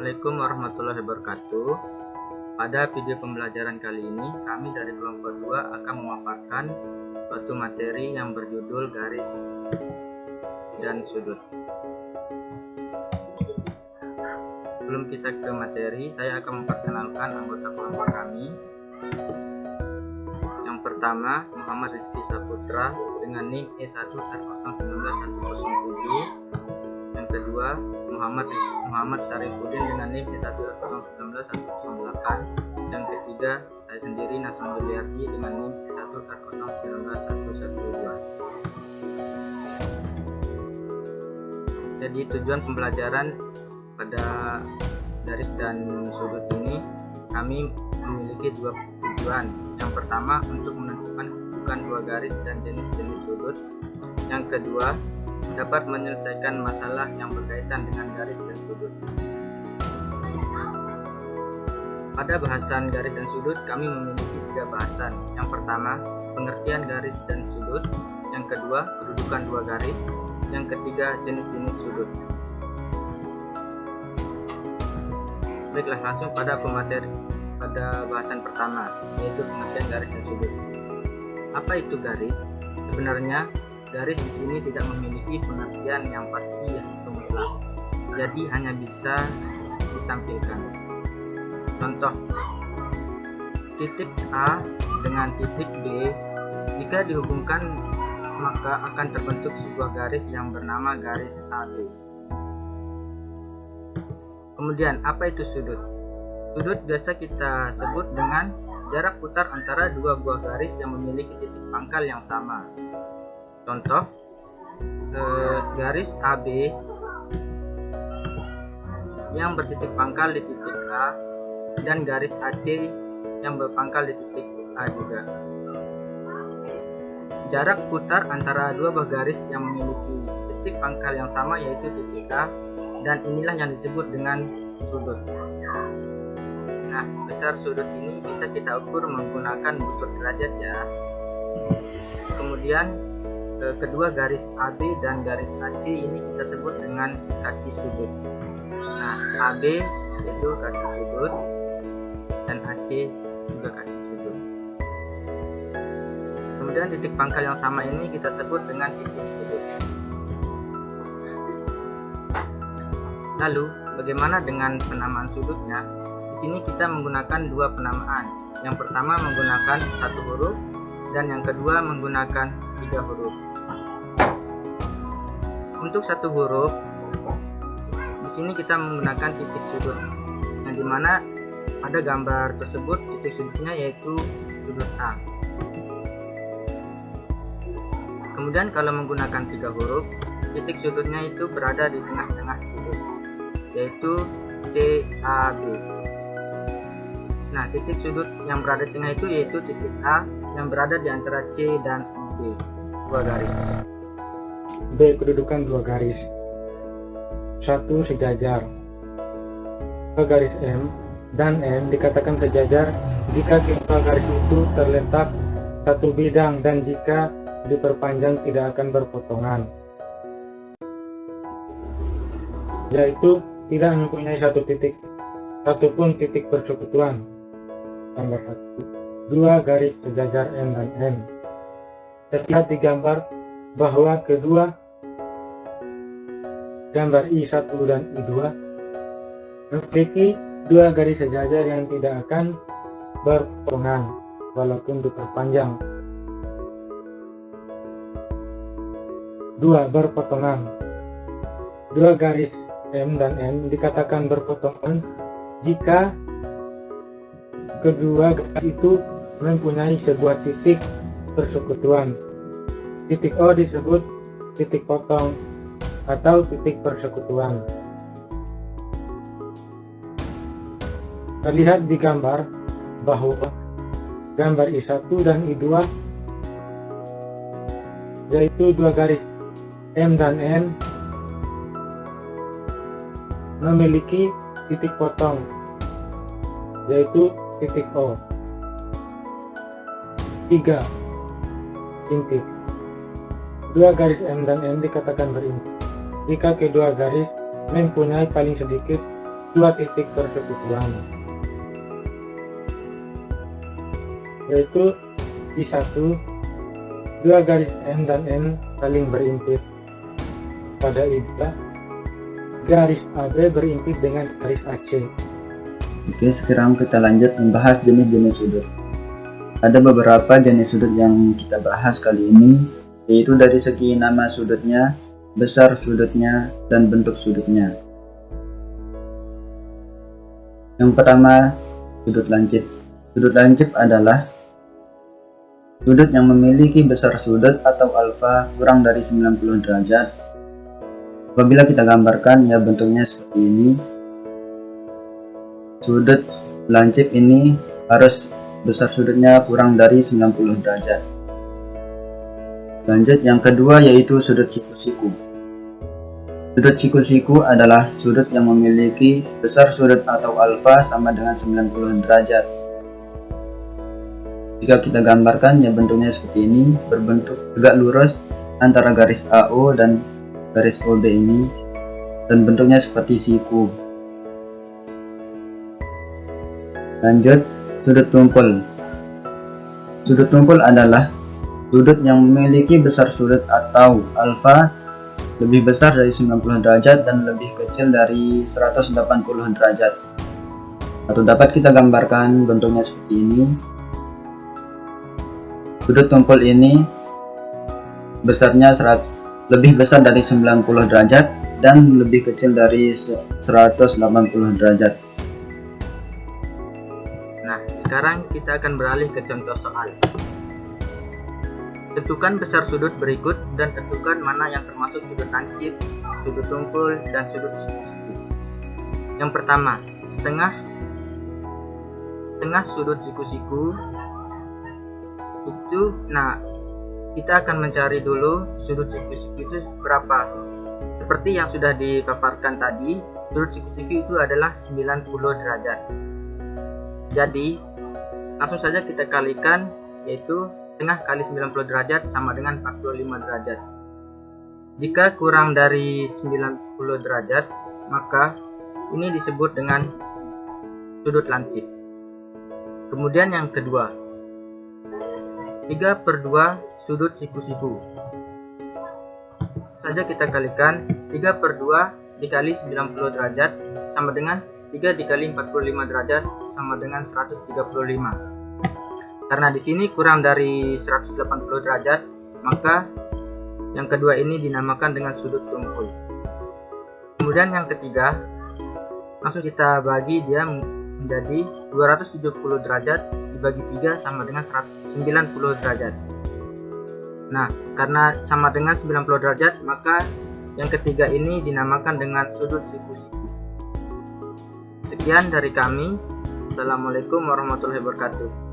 Assalamualaikum warahmatullahi wabarakatuh. Pada video pembelajaran kali ini, kami dari kelompok 2 akan memaparkan suatu materi yang berjudul garis dan sudut. Sebelum kita ke materi, saya akan memperkenalkan anggota kelompok kami. Yang pertama, Muhammad Rizky Saputra dengan NIM E1R019107. Yang kedua, Muhammad Syarifuddin dengan NIM E1R019108. Yang ketiga, saya sendiri Nasrul Juliardi dengan NIM E1R019112. Jadi tujuan pembelajaran pada garis dan sudut ini, kami memiliki dua tujuan. Yang pertama, untuk menentukan bukan dua garis dan jenis-jenis sudut. Yang kedua, dapat menyelesaikan masalah yang berkaitan dengan garis dan sudut. Pada bahasan garis dan sudut, kami memiliki 3 bahasan. Yang pertama, pengertian garis dan sudut. Yang kedua, kedudukan dua garis. Yang ketiga, jenis-jenis sudut. Baiklah, langsung pada bahasan pertama, yaitu pengertian garis dan sudut. Apa itu garis? Sebenarnya garis di sini tidak memiliki pengertian yang pasti atau mutlak, jadi hanya bisa ditampilkan. Contoh, titik A dengan titik B, jika dihubungkan maka akan terbentuk sebuah garis yang bernama garis AB. Kemudian, apa itu sudut? Sudut biasa kita sebut dengan jarak putar antara dua buah garis yang memiliki titik pangkal yang sama. Contoh, garis AB yang bertitik pangkal di titik A dan garis AC yang berpangkal di titik A juga. Jarak putar antara dua buah garis yang memiliki titik pangkal yang sama yaitu titik A, dan inilah yang disebut dengan sudut. Nah, besar sudut ini bisa kita ukur menggunakan busur derajat ya. Kemudian kedua garis AB dan garis AC ini kita sebut dengan kaki sudut. Nah, AB yaitu kaki sudut dan AC juga kaki sudut. Kemudian titik pangkal yang sama ini kita sebut dengan titik sudut. Lalu, bagaimana dengan penamaan sudutnya? Di sini kita menggunakan 2 penamaan. Yang pertama menggunakan 1 huruf dan yang kedua menggunakan 3 huruf. Untuk 1 huruf, di sini kita menggunakan titik sudut, yang dimana pada gambar tersebut titik sudutnya yaitu sudut A. Kemudian kalau menggunakan 3 huruf, titik sudutnya itu berada di tengah-tengah sudut, yaitu CAB. Nah, titik sudut yang berada di tengah itu yaitu titik A yang berada di antara C dan B, 2 garis. B. Kedudukan dua garis. 1. Sejajar. Garis M dan N dikatakan sejajar jika kedua garis itu terletak satu bidang dan jika diperpanjang tidak akan berpotongan, yaitu tidak mempunyai satu titik ataupun titik persekutuan. Gambar 1. 2 garis sejajar M dan N. Terlihat di gambar bahwa kedua gambar I1 dan I2 memiliki 2 garis sejajar yang tidak akan berpotongan walaupun diperpanjang. 2. Berpotongan. 2 garis M dan N dikatakan berpotongan jika kedua garis itu mempunyai sebuah titik persekutuan. Titik O disebut titik potong atau titik persekutuan. Terlihat di gambar bahwa gambar I1 dan I2 yaitu 2 garis M dan N memiliki titik potong yaitu titik O. 3. Intik. 2 garis M dan N dikatakan berintik jika kedua garis mempunyai paling sedikit dua titik persekutuan, yaitu di 1, dua garis M dan N saling berimpit. Pada IBA, garis AB berimpit dengan garis AC. Oke, sekarang kita lanjut membahas jenis-jenis sudut. Ada beberapa jenis sudut yang kita bahas kali ini, yaitu dari segi nama sudutnya, besar sudutnya, dan bentuk sudutnya. Yang pertama, sudut lancip. Sudut lancip adalah sudut yang memiliki besar sudut atau alfa kurang dari 90 derajat. Apabila kita gambarkan, ya bentuknya seperti ini. Sudut lancip ini harus besar sudutnya kurang dari 90 derajat. Lanjut, yang kedua yaitu sudut siku-siku. Sudut siku-siku adalah sudut yang memiliki besar sudut atau alfa sama dengan 90 derajat. Jika kita gambarkan, ya bentuknya seperti ini, berbentuk tegak lurus antara garis AO dan garis OB ini, dan bentuknya seperti siku. Lanjut, sudut tumpul. Sudut tumpul adalah sudut yang memiliki besar sudut atau alfa lebih besar dari 90 derajat dan lebih kecil dari 180 derajat. Atau dapat kita gambarkan bentuknya seperti ini. Sudut tumpul ini besarnya lebih besar dari 90 derajat dan lebih kecil dari 180 derajat. Nah, sekarang kita akan beralih ke contoh soal. Tentukan besar sudut berikut dan tentukan mana yang termasuk sudut lancip, sudut tumpul, dan sudut siku-siku. Yang pertama, setengah sudut siku-siku itu. Nah, kita akan mencari dulu sudut siku-siku itu berapa. Seperti yang sudah dipaparkan tadi, sudut siku-siku itu adalah 90 derajat. Jadi, langsung saja kita kalikan, yaitu setengah kali 90 derajat sama dengan 45 derajat. Jika kurang dari 90 derajat, maka ini disebut dengan sudut lancip. Kemudian yang kedua, 3/2 sudut siku-siku. Saja kita kalikan, 3/2 dikali 90 derajat sama dengan 3 dikali 45 derajat sama dengan 135. Karena di sini kurang dari 180 derajat, maka yang kedua ini dinamakan dengan sudut tumpul. Kemudian yang ketiga, langsung kita bagi dia menjadi 270 derajat dibagi 3 sama dengan 90 derajat. Nah, karena sama dengan 90 derajat, maka yang ketiga ini dinamakan dengan sudut siku-siku. Sekian dari kami. Assalamualaikum warahmatullahi wabarakatuh.